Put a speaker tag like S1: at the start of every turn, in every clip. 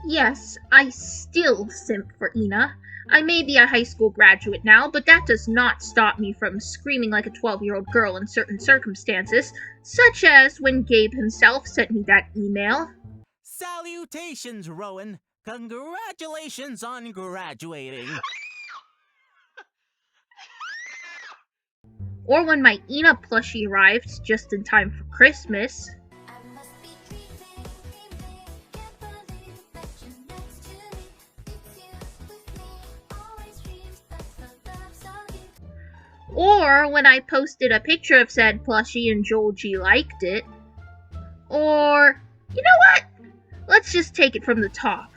S1: Yes, I still simp for Ina. I may be a high school graduate now, but that does not stop me from screaming like a 12-year-old girl in certain circumstances, such as when Gabe himself sent me that email.
S2: Salutations, Rowan. Congratulations on graduating.
S1: Or when my Ina plushie arrived just in time for Christmas. Or when I posted a picture of said plushie and Joel G liked it. Or, you know what? Let's just take it from the top.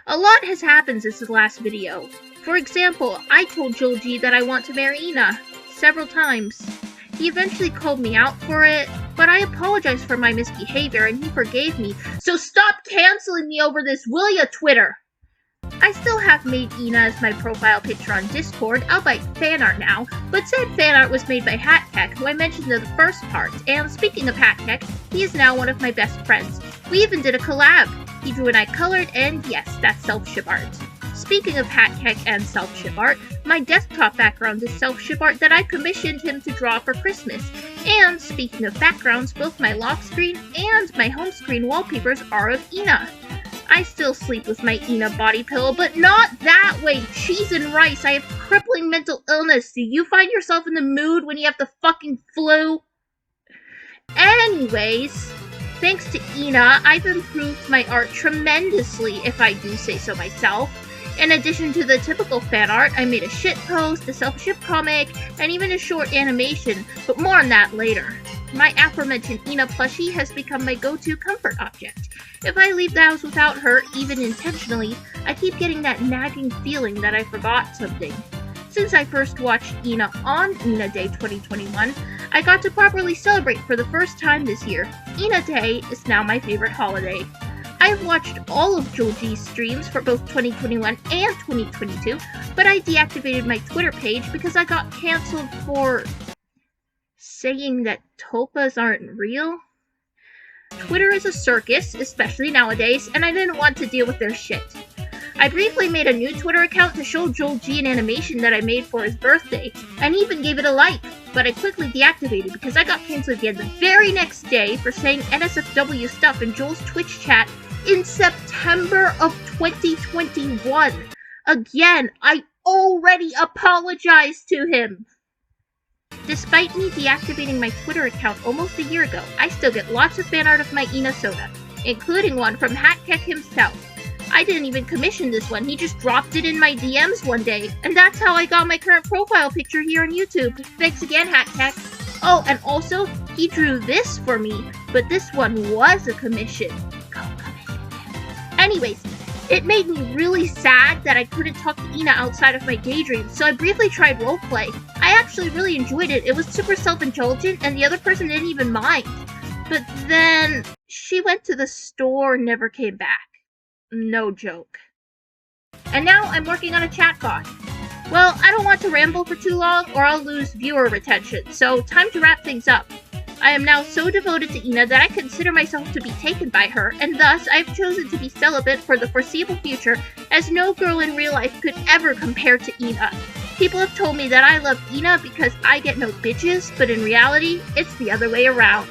S1: A lot has happened since the last video. For example, I told Joel G that I want to marry Ina several times. He eventually called me out for it, but I apologized for my misbehavior and he forgave me, so stop canceling me over this, will ya, Twitter? I still have made Ina as my profile picture on Discord, albeit fan art now, but said fan art was made by Hatkek, who I mentioned in the first part, and speaking of Hatkek, he is now one of my best friends. We even did a collab. He drew and I colored, and yes, that's self-ship art. Speaking of Hatkek and self-ship art, my desktop background is self-ship art that I commissioned him to draw for Christmas. And speaking of backgrounds, both my lock screen and my home screen wallpapers are of Ina. I still sleep with my Ina body pillow, but not that way. Cheese and rice. I have crippling mental illness. Do you find yourself in the mood when you have the fucking flu? Anyways, thanks to Ina, I've improved my art tremendously, if I do say so myself. In addition to the typical fan art, I made a shitpost, a self-ship comic, and even a short animation, but more on that later. My aforementioned Ina plushie has become my go-to comfort object. If I leave the house without her, even intentionally, I keep getting that nagging feeling that I forgot something. Since I first watched Ina on Ina Day 2021, I got to properly celebrate for the first time this year. Ina Day is now my favorite holiday. I've watched all of Joel G's streams for both 2021 and 2022, but I deactivated my Twitter page because I got cancelled for saying that tulpas aren't real. Twitter is a circus, especially nowadays, and I didn't want to deal with their shit. I briefly made a new Twitter account to show Joel G an animation that I made for his birthday, and even gave it a like, but I quickly deactivated because I got cancelled again the very next day for saying NSFW stuff in Joel's Twitch chat in September of 2021. Again, I already apologized to him. Despite me deactivating my Twitter account almost a year ago, I still get lots of fan art of my Ina soda, including one from Hatkek himself. I didn't even commission this one, he just dropped it in my DMs one day, and that's how I got my current profile picture here on YouTube. Thanks again, Hatkek. Oh, and also, he drew this for me, but this one was a commission. Go commission him. Anyways, it made me really sad that I couldn't talk to Ina outside of my daydreams, so I briefly tried roleplay. I actually really enjoyed it. It was super self-indulgent, and the other person didn't even mind. But then, she went to the store and never came back. No joke. And now I'm working on a chatbot. Well, I don't want to ramble for too long, or I'll lose viewer retention, so time to wrap things up. I am now so devoted to Ina that I consider myself to be taken by her, and thus I've chosen to be celibate for the foreseeable future, as no girl in real life could ever compare to Ina. People have told me that I love Ina because I get no bitches, but in reality, it's the other way around.